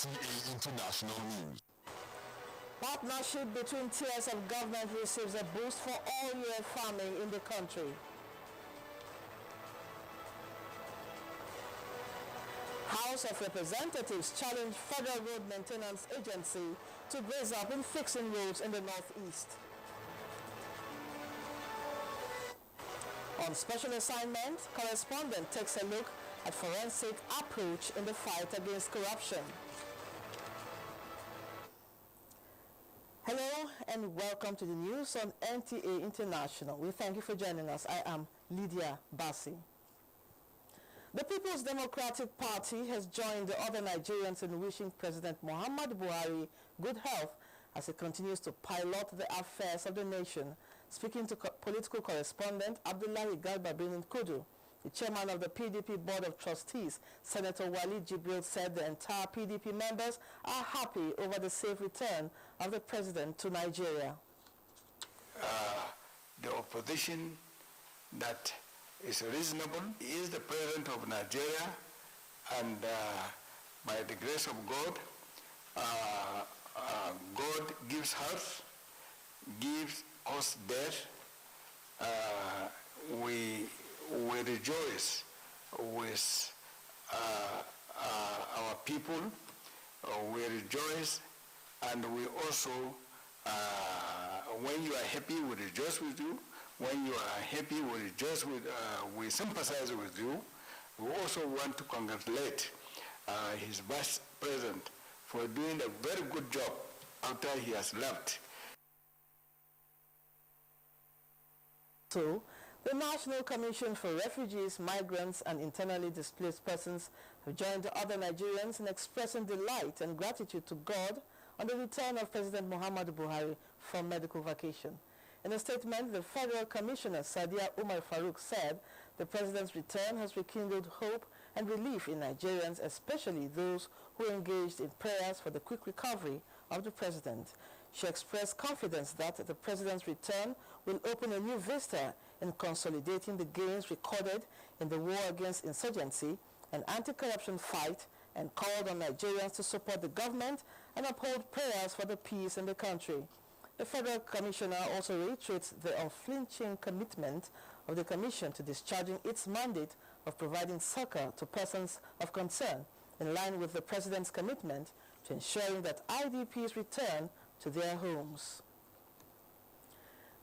NTA International News. Partnership between tiers of government receives a boost for all-year farming in the country. House of Representatives challenge Federal Road Maintenance Agency to brace up in fixing roads in the Northeast. On special assignment, correspondent takes a look at forensic approach in the fight against corruption. Hello and welcome to the news on NTA International. We thank you for joining us. I am Lydia Bassi. The People's Democratic Party has joined the other Nigerians in wishing President Muhammadu Buhari good health as he continues to pilot the affairs of the nation. Speaking to political correspondent Abdullahi Garba Benin Kudu, the chairman of the PDP Board of Trustees, Senator Wali Jibril, said the entire PDP members are happy over the safe return of the president to Nigeria. The opposition that is reasonable. He is the president of Nigeria, and by the grace of God, God gives health, gives us death. We rejoice with our people. We rejoice, and we also, when you are happy, we rejoice with you. When you are happy, we rejoice with, we sympathize with you. We also want to congratulate his vice president for doing a very good job after he has left. So, the National Commission for Refugees, Migrants and Internally Displaced Persons have joined the other Nigerians in expressing delight and gratitude to God on the return of President Muhammadu Buhari from medical vacation. In a statement, the Federal Commissioner Sadia Umar Farouk said the president's return has rekindled hope and relief in Nigerians, especially those who engaged in prayers for the quick recovery of the president. She expressed confidence that the president's return will open a new vista in consolidating the gains recorded in the war against insurgency and anti-corruption fight, and called on Nigerians to support the government and uphold prayers for the peace in the country. The Federal Commissioner also reiterates the unflinching commitment of the Commission to discharging its mandate of providing succor to persons of concern, in line with the President's commitment to ensuring that IDPs return to their homes.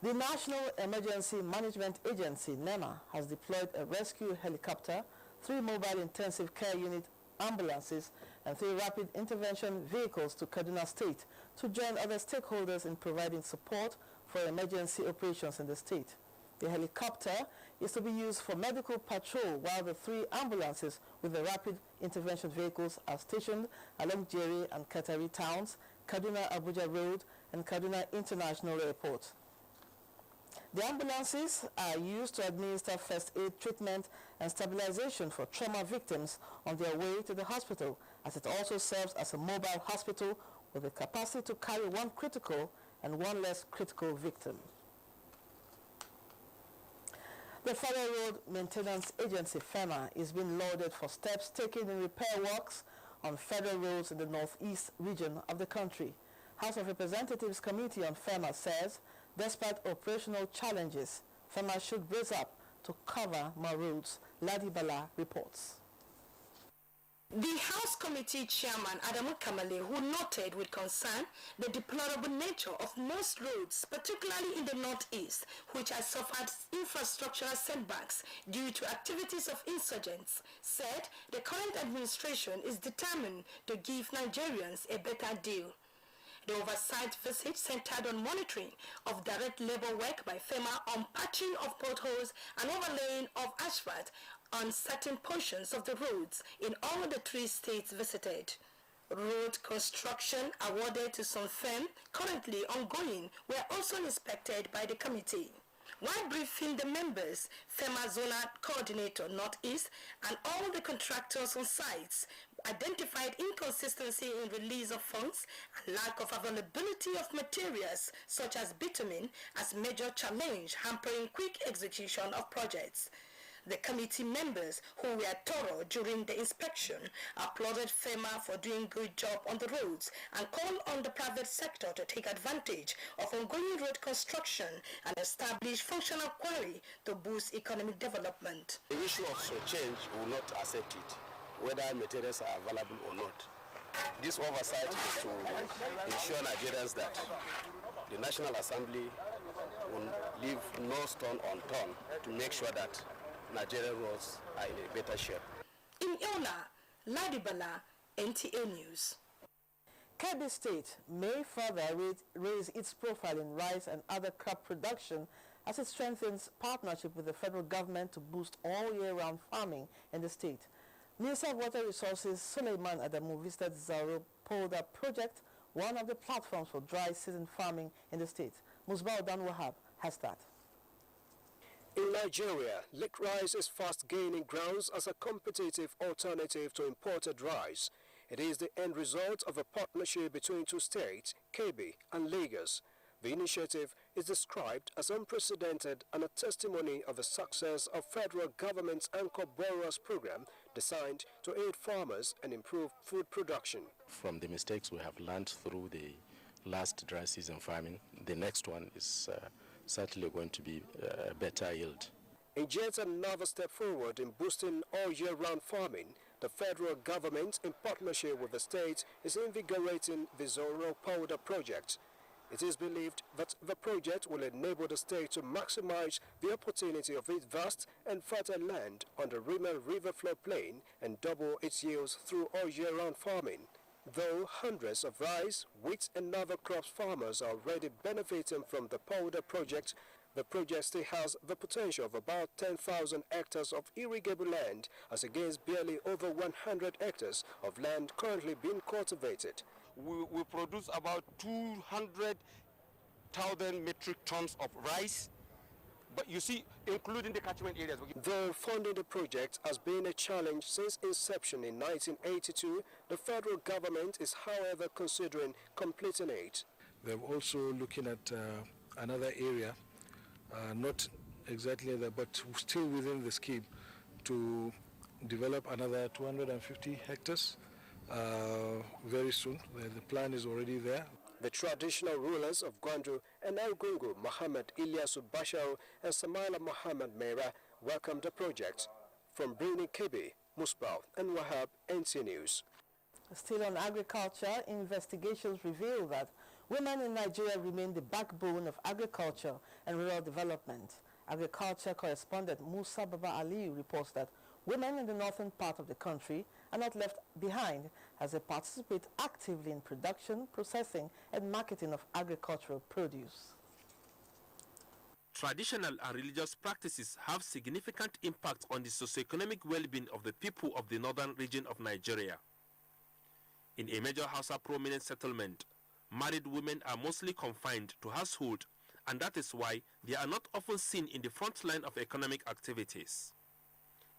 The National Emergency Management Agency, NEMA, has deployed a rescue helicopter, 3 mobile intensive care unit ambulances and 3 rapid intervention vehicles to Kaduna State to join other stakeholders in providing support for emergency operations in the state. The helicopter is to be used for medical patrol, while the 3 ambulances with the rapid intervention vehicles are stationed along Jere and Katari towns, Kaduna Abuja Road and Kaduna International Airport. The ambulances are used to administer first aid treatment and stabilization for trauma victims on their way to the hospital, as it also serves as a mobile hospital with the capacity to carry 1 critical and 1 less critical victim. The Federal Road Maintenance Agency, FEMA, is being lauded for steps taken in repair works on federal roads in the northeast region of the country. House of Representatives Committee on FEMA says, despite operational challenges, FEMA should brace up to cover more roads. Ladi Bala reports. The House Committee Chairman Adamu Kamale, who noted with concern the deplorable nature of most roads, particularly in the northeast, which has suffered infrastructural setbacks due to activities of insurgents, said the current administration is determined to give Nigerians a better deal. The oversight visit centered on monitoring of direct labor work by FEMA on patching of potholes and overlaying of asphalt on certain portions of the roads in all the 3 states visited. Road construction awarded to some firm currently ongoing were also inspected by the committee. While briefing the members, FEMA Zonal Coordinator Northeast and all the contractors on sites identified inconsistency in release of funds and lack of availability of materials such as bitumen as major challenge hampering quick execution of projects. The committee members, who were thorough during the inspection, applauded FEMA for doing a good job on the roads and called on the private sector to take advantage of ongoing road construction and establish functional quarry to boost economic development. The issue of change, we will not accept it, whether materials are available or not. This oversight is to ensure Nigerians that the National Assembly will leave no stone unturned to make sure that Nigerian roads are in a better shape. In Yola, Ladibala, NTA News. Kebbi State may further raise its profile in rice and other crop production as it strengthens partnership with the federal government to boost all year-round farming in the state. Minister of Water Resources Suleiman Adamu visited Zaro Polder Project, one of the platforms for dry season farming in the state. Musbah Dan Wahab has that. In Nigeria, lick rice is fast gaining grounds as a competitive alternative to imported rice. It is the end result of a partnership between two states, Kebbi and Lagos. The initiative is described as unprecedented and a testimony of the success of federal government's Anchor Borrowers program designed to aid farmers and improve food production. From the mistakes we have learned through the last dry season farming, the next one is certainly going to be a better yield. In yet another step forward in boosting all year-round farming, the federal government, in partnership with the state, is invigorating the Zoro Powder project. It is believed that the project will enable the state to maximize the opportunity of its vast and fertile land on the Rimel River floodplain and double its yields through all year-round farming. Though hundreds of rice, wheat and other crops farmers are already benefiting from the powder project, the project still has the potential of about 10,000 hectares of irrigable land as against barely over 100 hectares of land currently being cultivated. We produce about 200,000 metric tons of rice, but you see, including the catchment areas. Though funding the project has been a challenge since inception in 1982, the federal government is, however, considering completing it. They're also looking at another area, not exactly there, but still within the scheme, to develop another 250 hectares. Very soon. The plan is already there. The traditional rulers of Gwandu and Argungu, Muhammad Ilyasu Bashar and Samaila Muhammad Mera, welcomed the project. From Bruni Kebbi, Musbah and Wahab, NTA News. Still on agriculture, investigations reveal that women in Nigeria remain the backbone of agriculture and rural development. Agriculture correspondent Musa Baba Ali reports that women in the northern part of the country are not left behind as they participate actively in production, processing, and marketing of agricultural produce. Traditional and religious practices have significant impact on the socio-economic well-being of the people of the northern region of Nigeria. In a major Hausa prominent settlement, married women are mostly confined to household, and that is why they are not often seen in the front line of economic activities.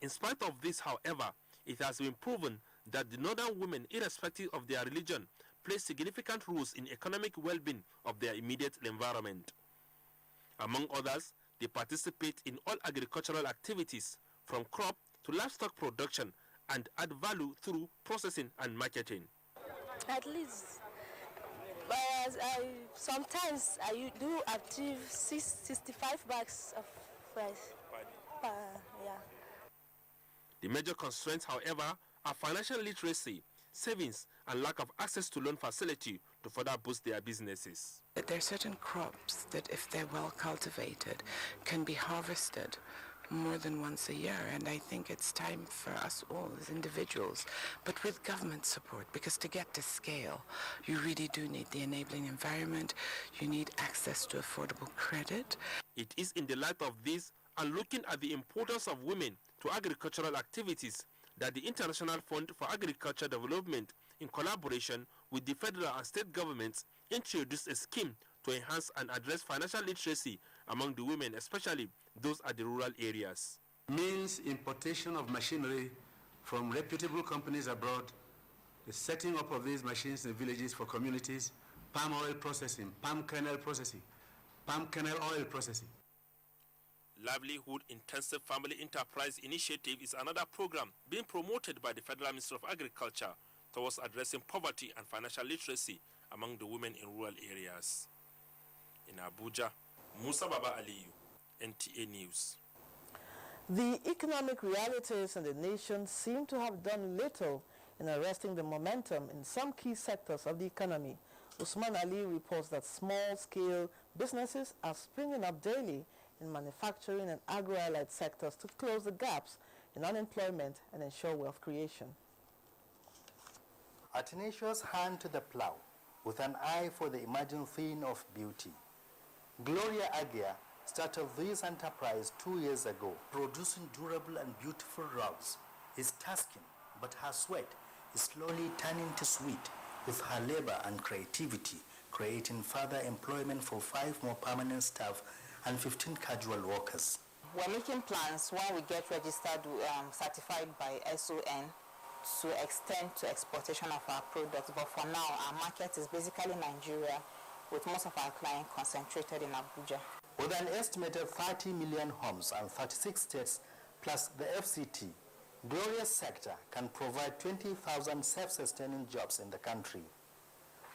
In spite of this, however, it has been proven that the northern women, irrespective of their religion, play significant roles in economic well-being of their immediate environment. Among others, they participate in all agricultural activities, from crop to livestock production, and add value through processing and marketing. At least, sometimes I do achieve 65 bags of rice. Yeah. The major constraints, however, are financial literacy, savings, and lack of access to loan facility to further boost their businesses. There are certain crops that, if they're well cultivated, can be harvested more than once a year, and I think it's time for us all as individuals, but with government support, because to get to scale, you really do need the enabling environment, you need access to affordable credit. It is in the light of this, and looking at the importance of women to agricultural activities, that the International Fund for Agriculture Development, in collaboration with the federal and state governments, introduced a scheme to enhance and address financial literacy among the women, especially those at the rural areas. Means importation of machinery from reputable companies abroad, the setting up of these machines in villages for communities, palm oil processing, palm kernel processing, palm kernel oil processing. Livelihood Intensive Family Enterprise Initiative is another program being promoted by the Federal Ministry of Agriculture towards addressing poverty and financial literacy among the women in rural areas. In Abuja, Musa Baba Aliyu, NTA News. The economic realities in the nation seem to have done little in arresting the momentum in some key sectors of the economy. Usman Ali reports that small-scale businesses are springing up daily in manufacturing and agro-allied sectors to close the gaps in unemployment and ensure wealth creation. A tenacious hand to the plow, with an eye for the emerging theme of beauty. Gloria Agia started this enterprise 2 years ago. Producing durable and beautiful rugs is tasking, but her sweat is slowly turning to sweet with her labor and creativity, creating further employment for 5 more permanent staff and 15 casual workers. We're making plans when we get registered, certified by SON, to extend to exportation of our products. But for now, our market is basically Nigeria, with most of our clients concentrated in Abuja. With an estimated 30 million homes and 36 states plus the FCT, Gloria's sector can provide 20,000 self-sustaining jobs in the country.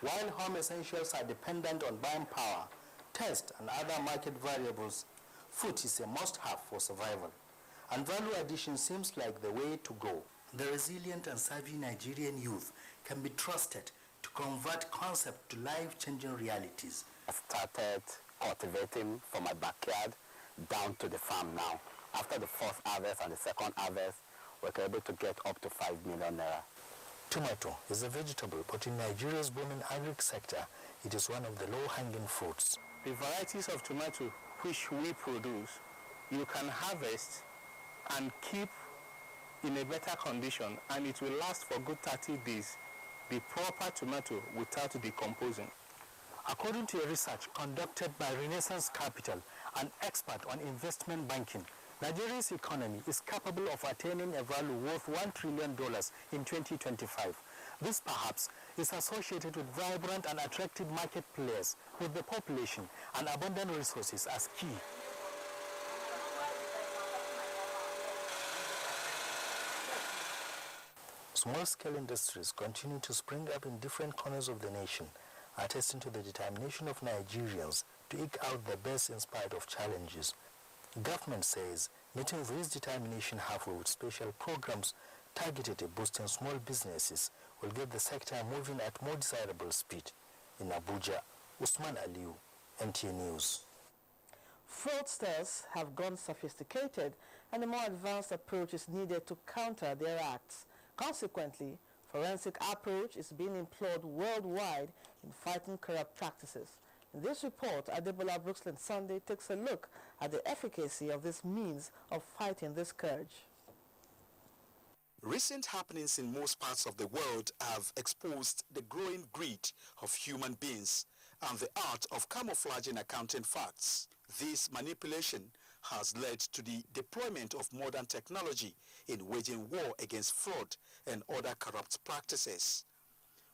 While home essentials are dependent on buying power, taste, and other market variables, food is a must-have for survival, and value addition seems like the way to go. The resilient and savvy Nigerian youth can be trusted to convert concept to life-changing realities. I started cultivating from my backyard down to the farm now. After the first harvest and the second harvest, we're able to get up to 5 million naira. Tomato is a vegetable, but in Nigeria's booming agric sector, it is one of the low-hanging fruits. The varieties of tomato which we produce, you can harvest and keep in a better condition, and it will last for good 30 days, the proper tomato without decomposing. According to a research conducted by Renaissance Capital, an expert on investment banking, Nigeria's economy is capable of attaining a value worth $1 trillion in 2025. This perhaps is associated with vibrant and attractive market players with the population and abundant resources as key. Small-scale industries continue to spring up in different corners of the nation, attesting to the determination of Nigerians to eke out the best in spite of challenges. Government says meeting this determination halfway with special programs targeted at boosting small businesses will get the sector moving at more desirable speed. In Abuja, Usman Aliyu, NTA News. Fraudsters have gone sophisticated, and a more advanced approach is needed to counter their acts. Consequently, forensic approach is being employed worldwide in fighting corrupt practices. In this report, Adebola Brooksland Sunday takes a look at the efficacy of this means of fighting this scourge. Recent happenings in most parts of the world have exposed the growing greed of human beings and the art of camouflaging accounting facts. This manipulation has led to the deployment of modern technology in waging war against fraud and other corrupt practices.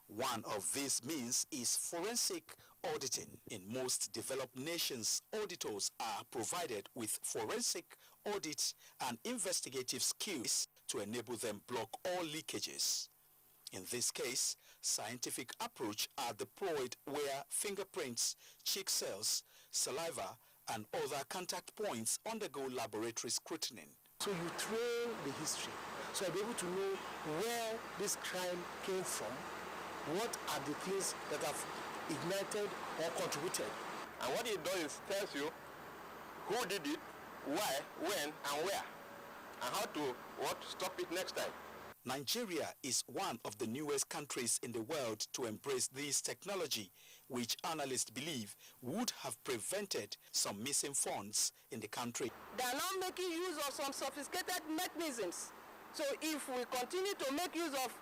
One of these means is forensic auditing. In most developed nations, auditors are provided with forensic audit and investigative skills to enable them block all leakages. In this case, scientific approach are deployed where fingerprints, cheek cells, saliva, and other contact points undergo laboratory scrutiny. So you train the history, so I'll be able to know where this crime came from, what are the things that have ignited or contributed. And what it does is tells you who did it, why, when, and where, and how to stop it next time. Nigeria is one of the newest countries in the world to embrace this technology, which analysts believe would have prevented some missing funds in the country. They are now making use of some sophisticated mechanisms. So if we continue to make use of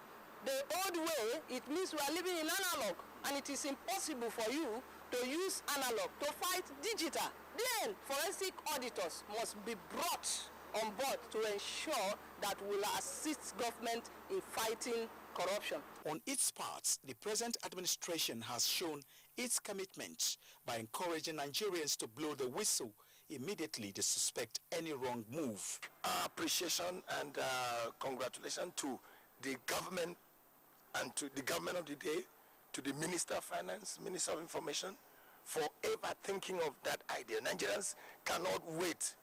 the old way, it means we are living in analog, and it is impossible for you to use analog to fight digital. Then forensic auditors must be brought on board to ensure that we will assist government in fighting corruption. On its part, the present administration has shown its commitment by encouraging Nigerians to blow the whistle immediately they suspect any wrong move. Appreciation and congratulations to the government and to the government of the day, to the Minister of Finance, Minister of Information, for ever thinking of that idea. Nigerians cannot wait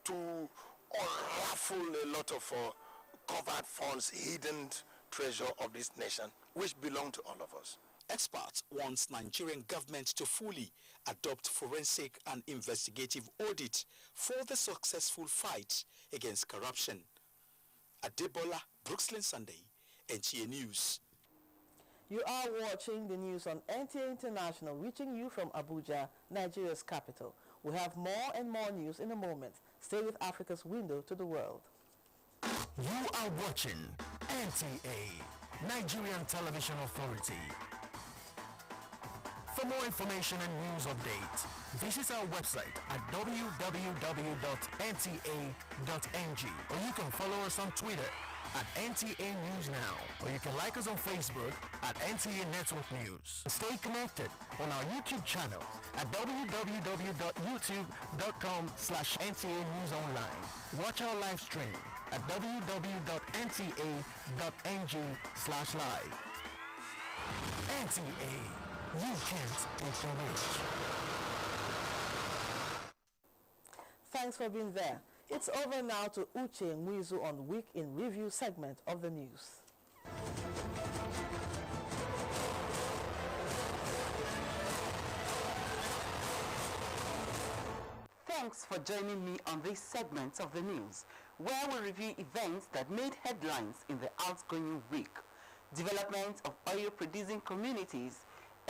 to unravel a lot of covered funds, hidden treasure of this nation, which belong to all of us. Experts want Nigerian government to fully adopt forensic and investigative audit for the successful fight against corruption. Adebola, Brooklyn Sunday, NTA News. You are watching the news on NTA International, reaching you from Abuja, Nigeria's capital. We have more and more news in a moment. Stay with Africa's window to the world. You are watching NTA, Nigerian Television Authority. For more information and news updates, visit our website at www.nta.ng, or you can follow us on Twitter at NTA News Now, or you can like us on Facebook at NTA Network News. Stay connected on our YouTube channel at www.youtube.com/NTA News Online. Watch our live stream at www.nta.ng/live. NTA, you can't ignore. Thanks for being there. It's over now to Uche Mwizu on Week in Review segment of the news. Thanks for joining me on this segment of the news, where we review events that made headlines in the outgoing week, development of oil-producing communities,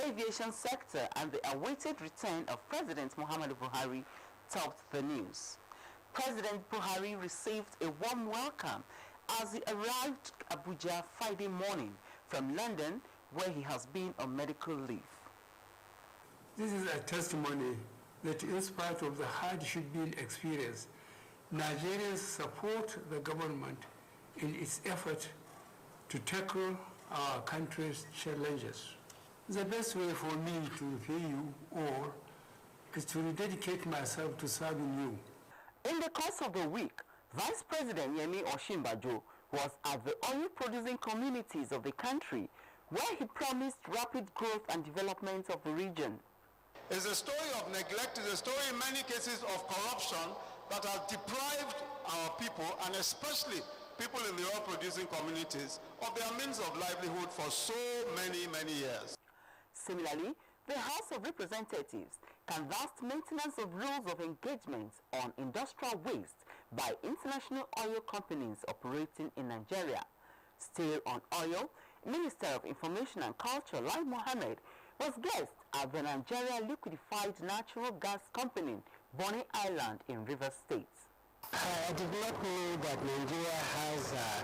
aviation sector, and the awaited return of President Muhammadu Buhari topped the news. President Buhari received a warm welcome as he arrived Abuja Friday morning from London, where he has been on medical leave. This is a testimony that in spite of the hardship being experienced, Nigerians support the government in its effort to tackle our country's challenges. The best way for me to repay you all is to rededicate myself to serving you. In the course of the week, Vice President Yemi Osinbajo was at the oil-producing communities of the country, where he promised rapid growth and development of the region. It's a story of neglect, it's a story in many cases of corruption that has deprived our people, and especially people in the oil-producing communities, of their means of livelihood for so many, many years. Similarly, the House of Representatives canvassed maintenance of rules of engagement on industrial waste by international oil companies operating in Nigeria. Still on oil, Minister of Information and Culture, Lai Mohammed, was guest at the Nigeria Liquefied Natural Gas Company, Bonny Island in Rivers State. I did not know that Nigeria has a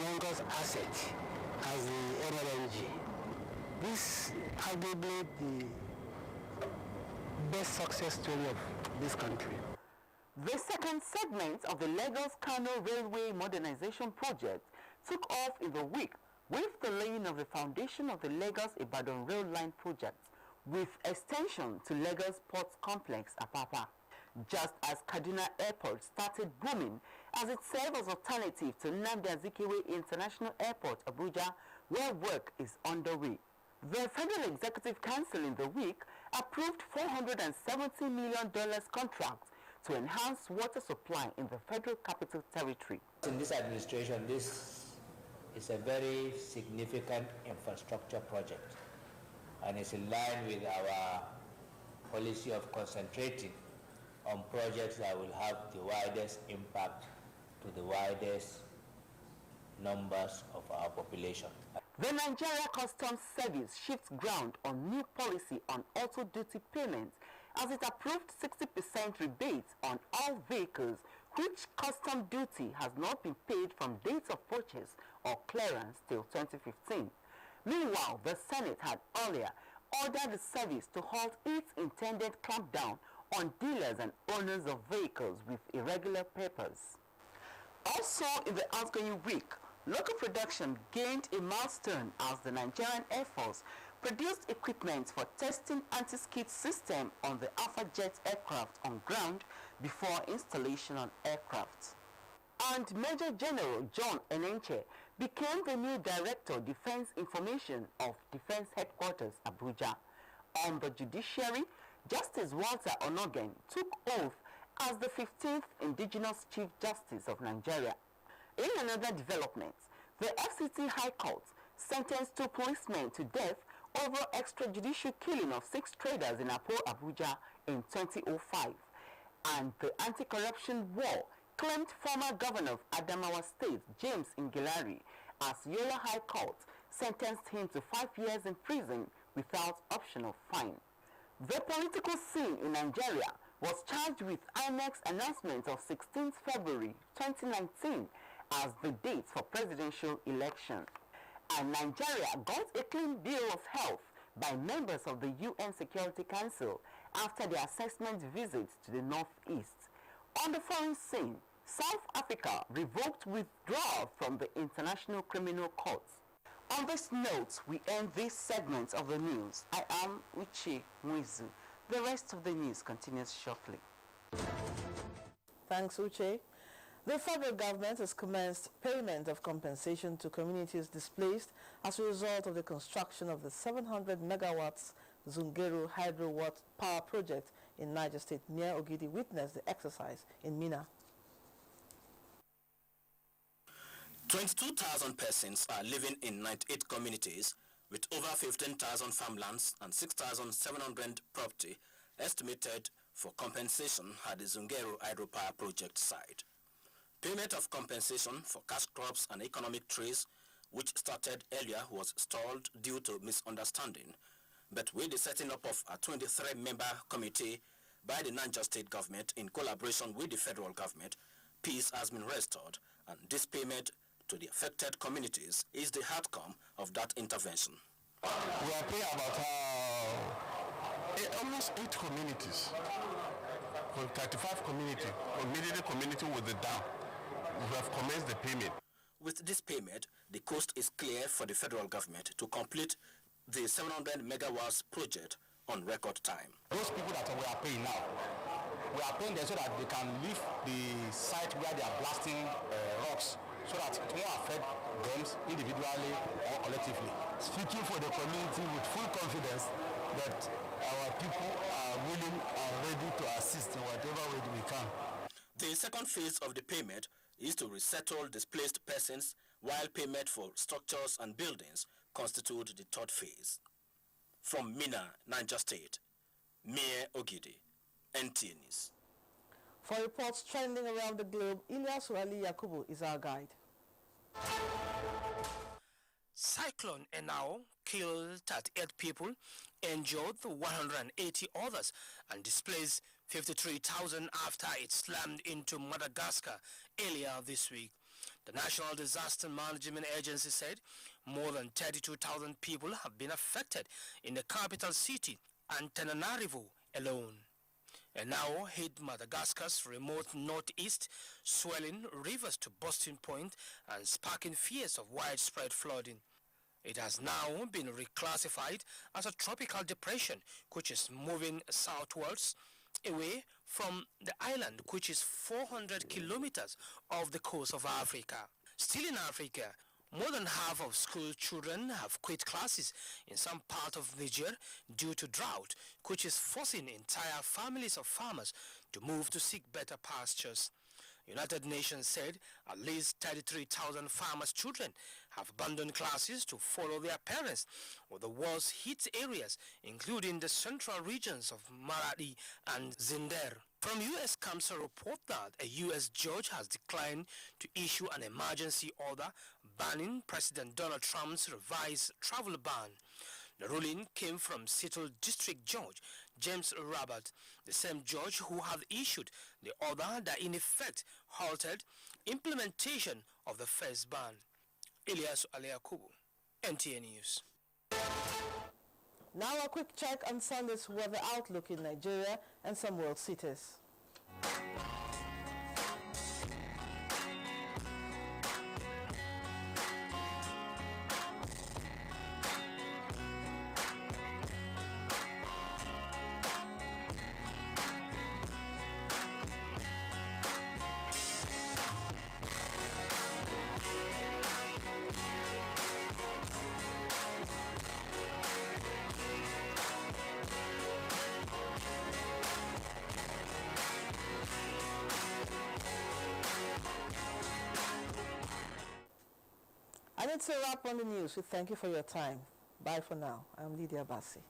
youngest asset as the NLNG. This arguably the best success story of this country. The second segment of the Lagos-Kano Railway Modernization Project took off in the week with the laying of the foundation of the Lagos-Ibadan Rail Line project, with extension to Lagos Port Complex, Apapa. Just as Kaduna Airport started booming as it serves as alternative to Nnamdi Azikiwe International Airport, Abuja, where work is underway. The Federal Executive Council in the week approved $470 million contract to enhance water supply in the Federal Capital Territory. In this administration, this is a very significant infrastructure project, and it's in line with our policy of concentrating on projects that will have the widest impact to the widest numbers of our population. The Nigeria Customs Service shifts ground on new policy on auto duty payments as it approved 60% rebates on all vehicles which custom duty has not been paid from dates of purchase or clearance till 2015. Meanwhile, the Senate had earlier ordered the service to halt its intended clampdown on dealers and owners of vehicles with irregular papers. Also in the outgoing week, local production gained a milestone as the Nigerian Air Force produced equipment for testing anti-skid system on the Alpha Jet aircraft on ground before installation on aircraft. And Major General John Enenche became the new Director Defense Information of Defense Headquarters, Abuja. On the judiciary, Justice Walter Onogen took oath as the 15th Indigenous Chief Justice of Nigeria. In another development, the FCT High Court sentenced 2 policemen to death over extrajudicial killing of 6 traders in Apo, Abuja in 2005. And the anti-corruption war claimed former governor of Adamawa State, James Ngilari, as Yola High Court sentenced him to 5 years in prison without option of fine. The political scene in Nigeria was charged with INEC's announcement of 16th February 2019 as the date for presidential election. And Nigeria got a clean bill of health by members of the UN Security Council after their assessment visit to the Northeast. On the foreign scene, South Africa revoked withdrawal from the International Criminal Court. On this note, we end this segment of the news. I am Uche Mwizu. The rest of the news continues shortly. Thanks, Uche. The federal government has commenced payment of compensation to communities displaced as a result of the construction of the 700 megawatts Zungeru hydro power project in Niger State. Mia Ogidi witnessed the exercise in Mina. 22,000 persons are living in 98 communities with over 15,000 farmlands and 6,700 property estimated for compensation at the Zungeru hydropower project site. Payment of compensation for cash crops and economic trees, which started earlier, was stalled due to misunderstanding. But with the setting up of a 23-member committee by the Niger State government in collaboration with the federal government, peace has been restored, and this payment to the affected communities is the outcome of that intervention. We are paying about almost 8 communities, 35 communities, immediately community with the dam. We have commenced the payment. With this payment, the coast is clear for the federal government to complete the 700 megawatts project on record time. Those people that we are paying now, we are paying them so that they can leave the site where they are blasting rocks, so that it won't affect them individually or collectively. Speaking for the community with full confidence that our people are willing and ready to assist in whatever way we can. The second phase of the payment is to resettle displaced persons, while payment for structures and buildings constitute the third phase. From Mina, Niger State, Mia Ogidi, NTA News. For reports trending around the globe, Ilyas Ali Yakubu is our guide. Cyclone Enao killed 38 people, injured 180 others, and displaced 53,000 after it slammed into Madagascar earlier this week. The National Disaster Management Agency said more than 32,000 people have been affected in the capital city, Antananarivo alone. And now hit Madagascar's remote northeast, swelling rivers to boiling point and sparking fears of widespread flooding. It has now been reclassified as a tropical depression, which is moving southwards away from the island, which is 400 kilometers off the coast of Africa. Still in Africa, more than half of school children have quit classes in some part of Niger due to drought, which is forcing entire families of farmers to move to seek better pastures. United Nations said at least 33,000 farmers' children have abandoned classes to follow their parents, with the worst hit areas including the central regions of Maradi and Zinder. From U.S. comes a report that a U.S. judge has declined to issue an emergency order banning President Donald Trump's revised travel ban. The ruling came from Seattle District Judge James Robert, the same judge who had issued the order that in effect halted implementation of the first ban. Ilyas Aliakubu, NTA News. Now a quick check on Sunday's weather outlook in Nigeria and some world cities. And it's a wrap on the news. We thank you for your time. Bye for now. I'm Lydia Bassi.